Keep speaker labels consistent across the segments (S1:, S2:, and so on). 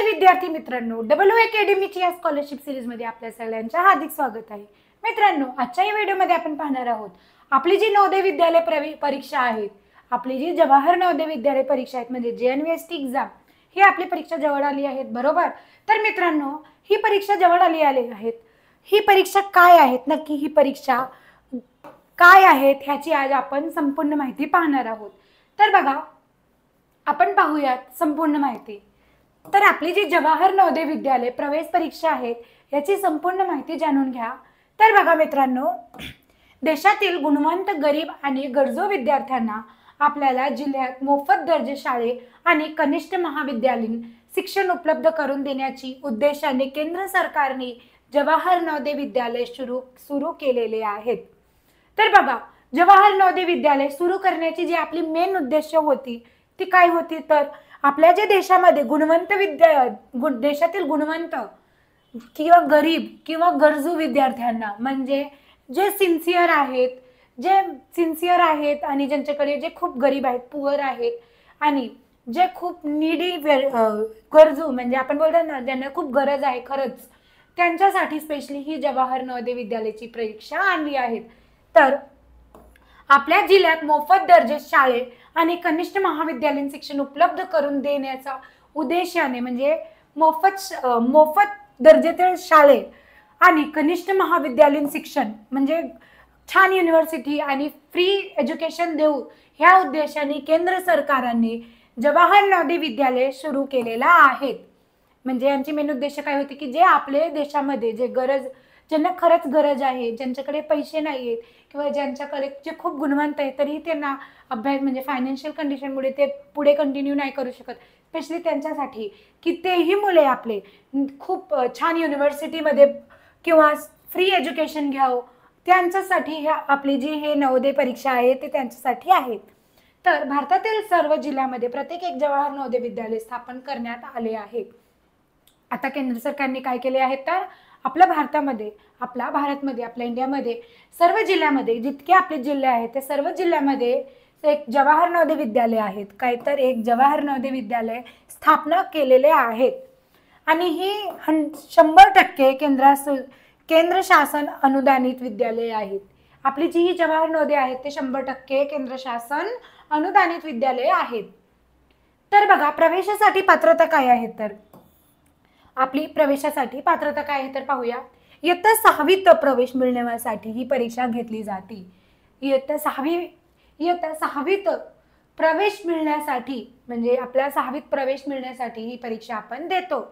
S1: नमस्कार विद्यार्थी मित्रांनो, डब्ल्यू अकॅडमीची या स्कॉलरशिप सिरीज मध्ये आपल्या सगळ्यांचं हार्दिक स्वागत आहे। मित्रांनो, आजच्या या व्हिडिओमध्ये आपण पाहणार आहोत आपली जी नवोदय विद्यालय परीक्षा आहेत, आपली जी जवाहर नवोदय विद्यालय परीक्षा आहेत म्हणजे JNVST एग्जाम, ही आपली परीक्षा जवळ आली आहेत बरोबर। तर मित्रांनो, ही परीक्षा जवळ आली आहेत। ही परीक्षा काय आहेत, नक्की ही परीक्षा काय आहेत ह्याची आज आपण संपूर्ण माहिती पाहणार आहोत। तर बघा, आपण पाहूयात संपूर्ण माहिती। तर आपली जी जवाहर नवोदय विद्यालय प्रवेश परीक्षा आहे याची संपूर्ण माहिती जाणून घ्या। तर बघा मित्रांनो, देशातील गुणवंत, गरीब आणि गरजू विद्यार्थ्यांना आपल्याला जिल्ह्यात मोफत दर्जे शाळे आणि कनिष्ठ महाविद्यालयीन शिक्षण उपलब्ध करून देण्याची उद्देशाने केंद्र सरकारने जवाहर नवोदय विद्यालय सुरू केलेले आहेत। तर बघा, जवाहर नवोदय विद्यालय सुरू करण्याची जी आपली मेन उद्देश होती ती काय होती, तर आपल्या जे देशामध्ये देशातील गुणवंत किंवा गरीब किंवा गरजू विद्यार्थ्यांना, म्हणजे जे सिन्सियर आहेत आणि ज्यांच्याकडे जे खूप गरीब आहेत, पुअर आहेत आणि जे खूप नीडी गरजू म्हणजे आपण बोलतो ना, ज्यांना खूप गरज आहे खरंच, त्यांच्यासाठी स्पेशली ही जवाहर नवोदय विद्यालयाची परीक्षा आणली आहे। तर आपल्या जिल्ह्यात मोफत दर्जे शाळे आणि कनिष्ठ महाविद्यालयीन शिक्षण उपलब्ध करून देण्याचा उद्देशाने, म्हणजे मोफत दर्जेचे शाळे आणि कनिष्ठ महाविद्यालयीन शिक्षण म्हणजे छान युनिव्हर्सिटी आणि फ्री एज्युकेशन देऊ ह्या उद्देशाने केंद्र सरकारने जवाहर नवोदय विद्यालय सुरू केलेला आहे। म्हणजे यांची मेन उद्देश काय होते की जे आपल्या देशामध्ये ज्यांना खरंच गरज आहे, ज्यांच्याकडे पैसे नाही आहेत किंवा ज्यांच्याकडे जे खूप गुणवंत आहे तरीही त्यांना अभ्यास म्हणजे फायनान्शियल कंडिशनमुळे ते पुढे कंटिन्यू नाही करू शकत, स्पेशली त्यांच्यासाठी की तेही मुले आपले खूप छान युनिव्हर्सिटीमध्ये किंवा फ्री एज्युकेशन घ्यावं, त्यांच्यासाठी ह्या आपली जी हे नवोदय परीक्षा आहे ते त्यांच्यासाठी आहे। तर भारतातील सर्व जिल्ह्यामध्ये प्रत्येक एक जवाहर नवोदय विद्यालय स्थापन करण्यात आले आहे। आता केंद्र सरकारने काय केले आहे, तर आपल्या भारतामध्ये, आपल्या इंडियामध्ये सर्व जिल्ह्यामध्ये जितके आपले जिल्हे आहेत त्या सर्व जिल्ह्यामध्ये एक जवाहर नवोदय विद्यालय आहेत, काय तर एक जवाहर नवोदय विद्यालय स्थापना केलेले आहेत आणि ही 100% केंद्र शासन अनुदानित विद्यालय आहेत। आपली जी ही जवाहर नवोदय आहेत ते 100% केंद्र शासन अनुदानित विद्यालय आहेत। तर बघा, प्रवेशासाठी पात्रता काय आहे, तर आपली प्रवेशासाठी पात्रता काय आहे तर पाहूया। इयत्ता 6वीत प्रवेश मिळवण्यासाठी ही परीक्षा घेतली जाते। इयत्ता 6वीत प्रवेश मिळण्यासाठी म्हणजे आपल्या 6वीत प्रवेश मिळण्यासाठी ही परीक्षा आपण देतो।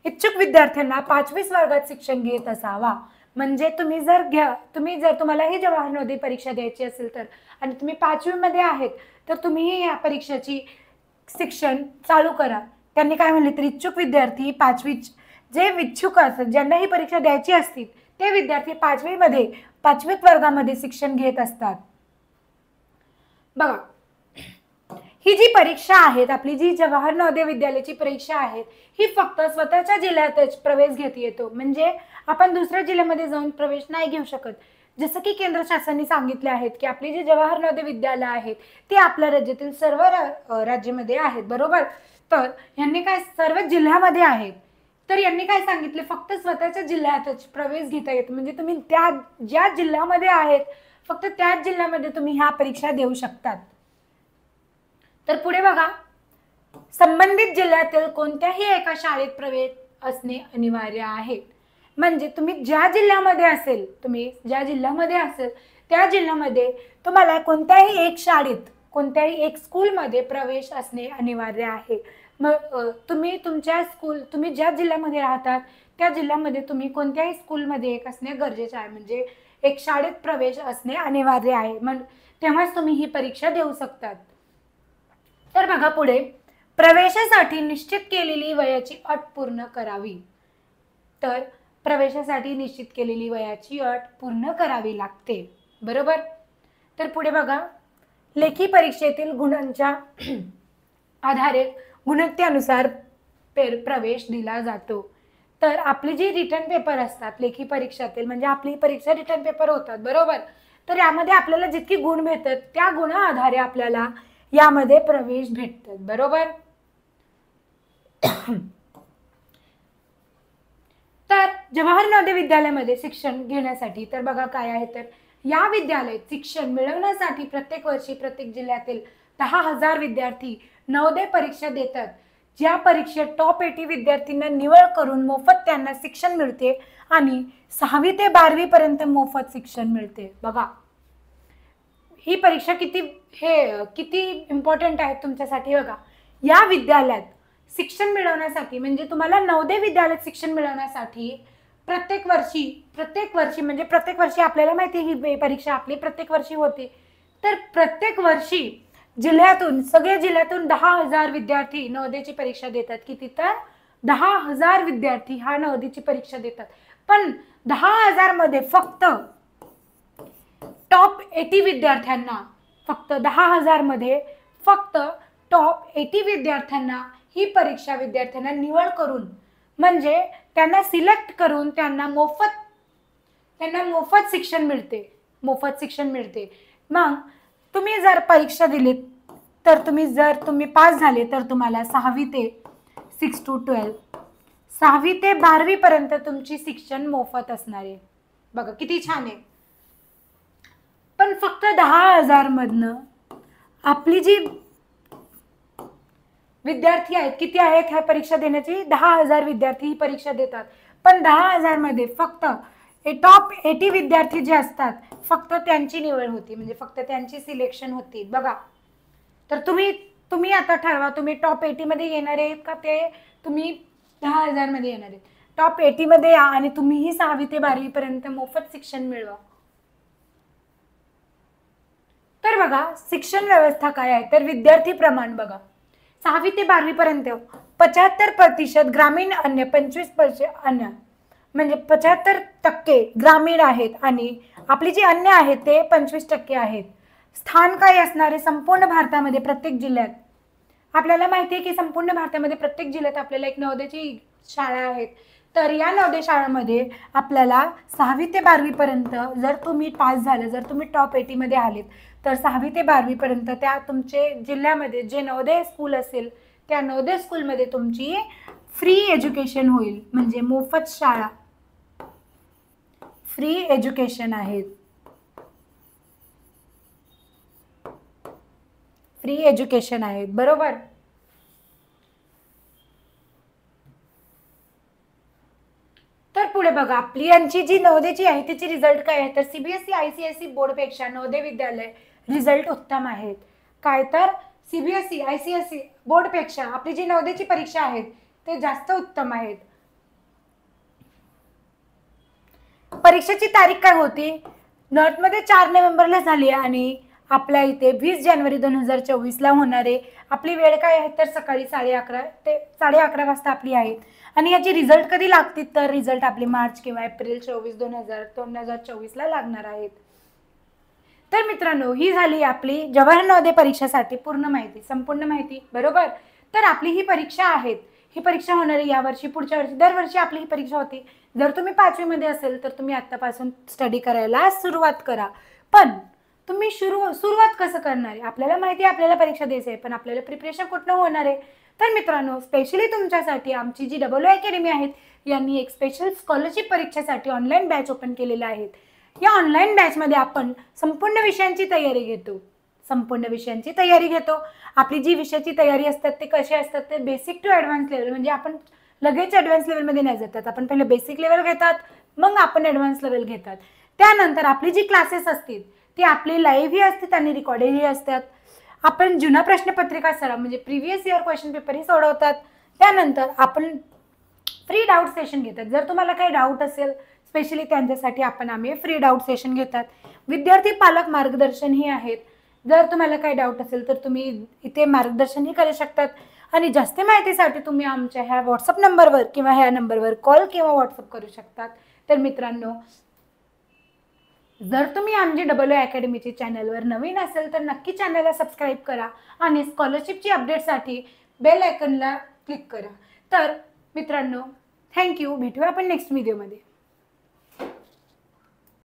S1: इच्छुक विद्यार्थ्यांना 5वी वर्गात शिक्षण घेत असावा, म्हणजे तुम्हाला ही जवाहर नवोदय परीक्षा द्यायची असेल तर आणि तुम्ही 5वी मध्ये आहेत तर तुम्ही या परीक्षेची शिक्षण चालू करा। त्यांनी काय म्हणले तर इच्छुक विद्यार्थी 5वी जे इच्छुक असतात, ज्यांना ही परीक्षा द्यायची असते ते विद्यार्थी 5वी वर्गामध्ये शिक्षण घेत असतात। बघा, ही जी परीक्षा आहे, आपली जी जवाहर नवोदय विद्यालयाची परीक्षा आहे, ही फक्त स्वतःच्या जिल्ह्यातच प्रवेश घेता येतो, म्हणजे आपण दुसऱ्या जिल्ह्यामध्ये जाऊन प्रवेश नाही घेऊ शकत। जसं की केंद्र शासनाने सांगितले आहेत की आपली जी जवाहर नवोदय विद्यालय आहेत ते आपल्या राज्यातील सर्व राज्यामध्ये आहेत बरोबर। तर यांनी काय सर्व जिल्ह्यामध्ये आहेत, तर यांनी काय सांगितले, फक्त स्वतःच्या जिल्ह्यातच प्रवेश घेता येतो, म्हणजे तुम्ही ज्या जिल्ह्यामध्ये आहेत फक्त त्याच जिल्ह्यामध्ये तुम्ही ह्या परीक्षा देऊ शकतात। तर पुढे बघा, संबंधित जिल्ह्यातील कोणत्याही एका शाळेत प्रवेश असणे अनिवार्य आहे, म्हणजे तुम्ही ज्या जिल्ह्यामध्ये असेल त्या जिल्ह्यामध्ये तुम्हाला कोणत्याही एक शाळेत, कोणत्याही एक स्कूलमध्ये प्रवेश असणे अनिवार्य आहे। मग तुम्ही ज्या जिल्ह्यामध्ये राहतात त्या जिल्ह्यामध्ये तुम्ही कोणत्याही स्कूलमध्ये एक असणे गरजेचे आहे, म्हणजे एक शाळेत प्रवेश असणे अनिवार्य आहे, मग तेव्हाच तुम्ही ही परीक्षा देऊ शकतात। तर बघा पुढे, प्रवेशासाठी निश्चित केलेली वयाची अट पूर्ण करावी। तर प्रवेशासाठी निश्चित केलेली वयाची अट पूर्ण करावी लागते बरोबर। तर पुढे बघा, लेखी परीक्षेतील गुणांच्या आधारे गुणवत्तेनुसार प्रवेश दिला जातो। तर आपली जी रिटर्न पेपर असतात लेखी परीक्षेतील, म्हणजे आपली परीक्षा रिटर्न पेपर होतात बरोबर, तर यामध्ये आपल्याला जितकी गुण भेटतात त्या गुणा आधारे आपल्याला यामध्ये प्रवेश भेटतात बरोबर। जवाहर नवोदय विद्यालयामध्ये शिक्षण घेण्यासाठी तर बघा काय आहे, तर या विद्यालयात शिक्षण मिळवण्यासाठी प्रत्येक वर्षी प्रत्येक जिल्ह्यातील 10,000 विद्यार्थी नवोदय परीक्षा देतात. ज्या परीक्षेत टॉप 80 विद्यार्थ्यांना निवड करून मोफत त्यांना शिक्षण मिळते आणि 6वी ते 12वी पर्यंत मोफत शिक्षण मिळते. बघा ही परीक्षा किती इम्पॉर्टंट आहे तुमच्यासाठी. बघा या विद्यालयात शिक्षण मिळवण्यासाठी म्हणजे तुम्हाला नवोदय विद्यालयात शिक्षण मिळवण्यासाठी प्रत्येक वर्षी म्हणजे प्रत्येक वर्षी आपल्याला माहिती ही परीक्षा आपली प्रत्येक वर्षी होते. तर प्रत्येक वर्षी सगळ्या जिल्ह्यातून 10,000 विद्यार्थी नवोदयची परीक्षा देतात. किती तर 10,000 विद्यार्थी हा नवोदयची परीक्षा देतात. पण 10,000 मध्ये फक्त टॉप 80 विद्यार्थ्यांना फक्त 10,000 मध्ये फक्त टॉप 80 विद्यार्थ्यांना ही परीक्षा विद्यार्थ्यांना निवड करून म्हणजे त्यांना सिलेक्ट करून त्यांना मोफत शिक्षण मिळते. मग तुम्ही जर परीक्षा दिलीत तर तुम्ही पास झाले तर तुम्हाला 6वी ते 6 to 12 6वी ते 12वी पर्यंत तुमची शिक्षण मोफत असणार आहे. बघा किती छान आहे. पण फक्त 10,000 मधनं आपली जी विद्यार्थी आहेत किती आहेत ह्या परीक्षा देण्याची 10,000 विद्यार्थी ही परीक्षा देतात. पण 10,000 मध्ये फक्त टॉप 80 विद्यार्थी जे असतात फक्त त्यांची निवड होती म्हणजे फक्त त्यांची सिलेक्शन होती. बघा तर तुम्ही आता ठरवा तुम्ही टॉप 80 मध्ये येणार आहेत का ते तुम्ही 10,000 मध्ये येणार आहेत. टॉप 80 मध्ये या आणि तुम्हीही 6वी ते 12वी पर्यंत मोफत शिक्षण मिळवा. तर बघा शिक्षण व्यवस्था काय आहे तर विद्यार्थी प्रमाण बघा 6वी ते 12वी पर्यंत 75% ग्रामीण अन्य 25% अन्य म्हणजे 75% ग्रामीण आहेत आणि आपली जी अन्य आहेत ते 25% आहेत. स्थान काय असणार आहे संपूर्ण भारतामध्ये प्रत्येक जिल्ह्यात आपल्याला माहिती आहे की संपूर्ण भारतामध्ये प्रत्येक जिल्ह्यात आपल्याला एक नवोदयची शाळा आहेत. तर या नवोदय शाळांमध्ये आपल्याला 6वी ते 12वी पर्यंत जर तुम्ही पास झाले जर तुम्ही टॉप 80 मध्ये आलेत तर 6वी ते 12वी पर्यंत त्या तुमचे जिल्ह्यामध्ये जे नवोदय स्कूल असेल त्या नवोदय स्कूलमध्ये तुमची फ्री एज्युकेशन होईल म्हणजे मोफत शाळा फ्री एज्युकेशन आहेत. फ्री एज्युकेशन आहेत बरोबर. तर पुढे बघा आपली यांची जी नवोदयची आहे त्याची रिझल्ट काय आहे तर CBSE ICSE बोर्डपेक्षा Navodaya Vidyalaya result उत्तम आहेत. काय तर CBSE ICSE बोर्डपेक्षा आपली जी नवोदयची परीक्षा आहेत ते जास्त उत्तम आहेत. परीक्षेची तारीख काय होती नॉर्थमध्ये 4 नोव्हेंबरला झाली आणि आपल्या इथे 20 जानेवारी 2024 ला होणार आहे. आपली वेळ काय आहे तर सकाळी 11:30 ते 11:30 वाजता आपली आहे. आणि याची रिझल्ट कधी लागतील तर रिझल्ट आपले मार्च किंवा एप्रिल 24 2024 ला लागणार आहेत. तर मित्रांनो ही झाली आपली जवाहर नवोदय परीक्षेसाठी संपूर्ण माहिती बरोबर. तर आपली ही परीक्षा आहेत ही परीक्षा होणार आहे यावर्षी पुढच्या वर्षी दरवर्षी आपली ही परीक्षा होती. जर तुम्ही 5वी मध्ये असेल तर तुम्ही आतापासून स्टडी करायला सुरुवात करा. पण तुम्ही सुरुवात कसं करणार आहे आपल्याला माहिती आहे आपल्याला परीक्षा द्यायची आहे पण आपल्याला प्रिपरेशन कुठनं होणार आहे. तर मित्रांनो स्पेशली तुमच्यासाठी आमची जी WO अकॅडमी आहेत यांनी एक स्पेशल स्कॉलरशिप परीक्षेसाठी ऑनलाईन बॅच ओपन केलेल्या आहेत. या ऑनलाईन बॅचमध्ये आपण संपूर्ण विषयांची तयारी घेतो. आपली जी विषयाची तयारी असतात ते कसे असतात ते बेसिक टू ॲडव्हान्स लेवल म्हणजे आपण लगेच ॲडव्हान्स लेवलमध्ये नाही जातात. आपण पहिले बेसिक लेवल घेतात मग आपण ॲडव्हान्स लेवल घेतात. त्यानंतर आपली जी क्लासेस असतील ती आपली लाईव्हही असतात आणि रिकॉर्डेडही असतात. आपण जुना प्रश्नपत्रिका सराव म्हणजे प्रिव्हियस इयर क्वेश्चन पेपरही सोडवतात. त्यानंतर आपण फ्री डाऊट सेशन घेतात. जर तुम्हाला काही डाऊट असेल स्पेशली त्यांच्यासाठी आम्ही फ्री डाऊट सेशन घेतात. विद्यार्थी पालक मार्गदर्शनही आहेत. जर तुम्हाला काही डाऊट असेल तर तुम्ही इथे मार्गदर्शनही करू शकतात. आणि जास्त माहितीसाठी तुम्ही आमच्या ह्या व्हॉट्सअप नंबरवर किंवा ह्या नंबरवर कॉल किंवा व्हॉट्सअप करू शकतात. तर मित्रांनो जर तुम्ही आमची WO अकॅडमीची चॅनलवर नवीन असेल तर नक्की चॅनलला सबस्क्राईब करा आणि स्कॉलरशिपची अपडेटसाठी बेल आयकॉनला क्लिक करा. तर मित्रांनो थँक्यू. भेटूया आपण नेक्स्ट व्हिडिओमध्ये.